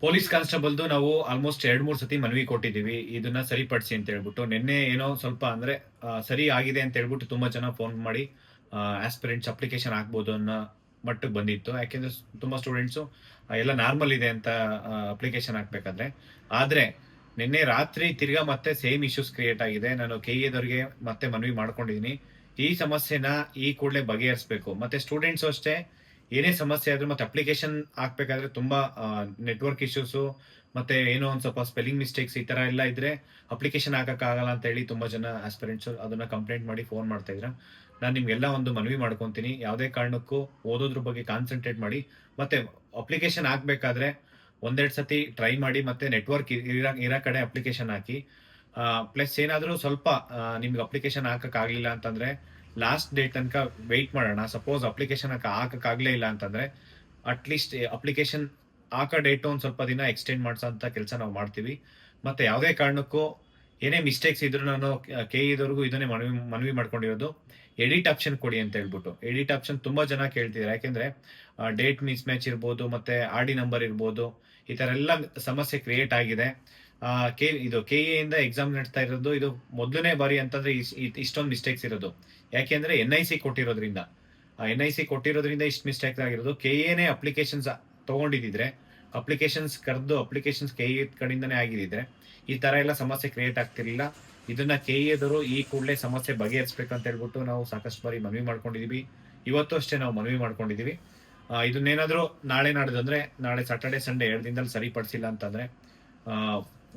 Police ಕಾನ್ಸ್ಟೇಬಲ್ದು ನಾವು almost 2-3 ಸತಿ ಮನವಿ ಕೊಟ್ಟಿದ್ದೀವಿ. ಇದನ್ನ ಸರಿಪಡಿಸಿ ಅಂತ ಹೇಳ್ಬಿಟ್ಟು. ನಿನ್ನೆ ಏನೋ ಸ್ವಲ್ಪ ಅಂದ್ರೆ ಸರಿ ಆಗಿದೆ ಅಂತ ಹೇಳ್ಬಿಟ್ಟು ತುಂಬಾ ಜನ ಫೋನ್ ಮಾಡಿ ಆಸ್ಪಿರೆಂಟ್ಸ್ ಅಪ್ಲಿಕೇಶನ್ ಹಾಕ್ಬೋದು ಅನ್ನೋ ಮಟ್ಟಕ್ಕೆ ಬಂದಿತ್ತು. ಯಾಕೆಂದ್ರೆ ತುಂಬಾ ಸ್ಟೂಡೆಂಟ್ಸು ಎಲ್ಲ ನಾರ್ಮಲ್ ಇದೆ ಅಂತ ಅಪ್ಲಿಕೇಶನ್ ಹಾಕ್ಬೇಕಾದ್ರೆ. ಆದ್ರೆ ನಿನ್ನೆ ರಾತ್ರಿ ತಿರ್ಗಾ ಮತ್ತೆ ಸೇಮ್ ಇಶ್ಯೂಸ್ ಕ್ರಿಯೇಟ್ ಆಗಿದೆ. ನಾನು ಕೆಇಎದವರಿಗೆ ಮತ್ತೆ ಮನವಿ ಮಾಡ್ಕೊಂಡಿದ್ದೀನಿ. ಈ ಸಮಸ್ಯೆನ ಈ ಕೂಡಲೇ ಬಗೆಹರಿಸಬೇಕು. ಮತ್ತೆ ಸ್ಟೂಡೆಂಟ್ಸು ಅಷ್ಟೇ ಏನೇ ಸಮಸ್ಯೆ ಆದ್ರೂ ಮತ್ತೆ ಅಪ್ಲಿಕೇಶನ್ ಹಾಕ್ಬೇಕಾದ್ರೆ ತುಂಬಾ ನೆಟ್ವರ್ಕ್ ಇಶ್ಯೂಸು ಮತ್ತೆ ಏನೋ ಒಂದ್ ಸ್ವಲ್ಪ ಸ್ಪೆಲ್ಲಿಂಗ್ ಮಿಸ್ಟೇಕ್ಸ್ ಈ ತರ ಎಲ್ಲ ಇದ್ರೆ ಅಪ್ಲಿಕೇಶನ್ ಆಗಲ್ಲ ಅಂತ ಹೇಳಿ ತುಂಬಾ ಜನ ಆಸ್ಪಿರೆಂಟ್ಸ್ ಅದನ್ನ ಕಂಪ್ಲೇಂಟ್ ಮಾಡಿ ಫೋನ್ ಮಾಡ್ತಾ ಇದ್ರ. ನಾನು ನಿಮ್ಗೆಲ್ಲ ಒಂದು ಮನವಿ ಮಾಡ್ಕೊಂತೀನಿ, ಯಾವುದೇ ಕಾರಣಕ್ಕೂ ಓದೋದ್ರ ಬಗ್ಗೆ ಕಾನ್ಸಂಟ್ರೇಟ್ ಮಾಡಿ. ಮತ್ತೆ ಅಪ್ಲಿಕೇಶನ್ ಹಾಕ್ಬೇಕಾದ್ರೆ ಒಂದೆರಡು ಸತಿ ಟ್ರೈ ಮಾಡಿ ಮತ್ತೆ ನೆಟ್ವರ್ಕ್ ಇರೋ ಕಡೆ ಅಪ್ಲಿಕೇಶನ್ ಹಾಕಿ. ಪ್ಲಸ್ ಏನಾದರೂ ಸ್ವಲ್ಪ ನಿಮ್ಗೆ ಅಪ್ಲಿಕೇಶನ್ ಹಾಕಕ್ ಆಗ್ಲಿಲ್ಲ ಅಂತಂದ್ರೆ ಲಾಸ್ಟ್ ಡೇಟ್ ತನಕ ವೆಯ್ಟ್ ಮಾಡೋಣ. ಸಪೋಸ್ ಅಪ್ಲಿಕೇಶನ್ ಹಾಕಕ್ಕಾಗ್ಲೇ ಇಲ್ಲ ಅಂತಂದ್ರೆ ಅಟ್ಲೀಸ್ಟ್ ಅಪ್ಲಿಕೇಶನ್ ಹಾಕೋ ಡೇಟ್ ಒಂದ್ ಸ್ವಲ್ಪ ದಿನ ಎಕ್ಸ್ಟೆಂಡ್ ಮಾಡ್ಸೋಂತ ಕೆಲಸ ನಾವು ಮಾಡ್ತೀವಿ. ಮತ್ತೆ ಯಾವುದೇ ಕಾರಣಕ್ಕೂ ಏನೇ ಮಿಸ್ಟೇಕ್ಸ್ ಇದ್ರು ನಾನು ಕೆಇದವರೆಗೂ ಇದನ್ನೇ ಮನವಿ ಮಾಡ್ಕೊಂಡಿರೋದು, ಎಡಿಟ್ ಆಪ್ಷನ್ ಕೊಡಿ ಅಂತ ಹೇಳ್ಬಿಟ್ಟು. ಎಡಿಟ್ ಆಪ್ಷನ್ ತುಂಬಾ ಜನ ಕೇಳ್ತಿದ್ದಾರೆ. ಯಾಕೆಂದ್ರೆ ಡೇಟ್ ಮಿಸ್ ಮ್ಯಾಚ್ ಇರ್ಬೋದು, ಮತ್ತೆ ಆರ್ ಡಿ ನಂಬರ್ ಇರ್ಬೋದು, ಈ ತರ ಎಲ್ಲ ಸಮಸ್ಯೆ ಕ್ರಿಯೇಟ್ ಆಗಿದೆ. ಇದು ಕೆಇಎ ಇಂದ ಎಕ್ಸಾಮ್ ನಡೆಸ್ತಾ ಇರೋದು ಇದು ಮೊದಲನೇ ಬಾರಿ ಅಂತಂದ್ರೆ ಇಷ್ಟೊಂದು ಮಿಸ್ಟೇಕ್ಸ್ ಇರೋದು. ಯಾಕೆಂದ್ರೆ NIC ಕೊಟ್ಟಿರೋದ್ರಿಂದ ಇಷ್ಟು ಮಿಸ್ಟೇಕ್ಸ್ ಆಗಿರೋದು. ಕೆಇಎನೇ ಅಪ್ಲಿಕೇಶನ್ಸ್ ತಗೊಂಡಿದ್ರೆ ಅಪ್ಲಿಕೇಶನ್ಸ್ ಕರೆದು ಅಪ್ಲಿಕೇಶನ್ಸ್ ಕೆಇಎ ಕಡೆಯಿಂದನೇ ಆಗಿದ್ರೆ ಈ ತರ ಎಲ್ಲ ಸಮಸ್ಯೆ ಕ್ರಿಯೇಟ್ ಆಗ್ತಿರ್ಲಿಲ್ಲ. ಇದನ್ನ ಕೆಇಎದವರು ಈ ಕೂಡಲೇ ಸಮಸ್ಯೆ ಬಗೆಹರಿಸಬೇಕಂತ ಹೇಳ್ಬಿಟ್ಟು ನಾವು ಸಾಕಷ್ಟು ಬಾರಿ ಮನವಿ ಮಾಡ್ಕೊಂಡಿದೀವಿ. ಇವತ್ತು ಅಷ್ಟೇ ನಾವು ಮನವಿ ಮಾಡ್ಕೊಂಡಿದೀವಿ. ಇದನ್ನೇನಾದ್ರೂ ನಾಳೆ ನಾಡ್ದು ಅಂದ್ರೆ ನಾಳೆ ಸಾಟರ್ಡೆ ಸಂಡೇ 2 ದಿನದಲ್ಲಿ ಸರಿಪಡಿಸಿಲ್ಲ ಅಂತಂದ್ರೆ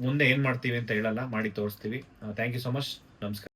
ಮುಂದೆ ಏನ್ ಮಾಡ್ತೀವಿ ಅಂತ ಹೇಳಲ್ಲ, ಮಾಡಿ ತೋರಿಸ್ತೀವಿ. Thank you so much. ನಮಸ್ಕಾರ.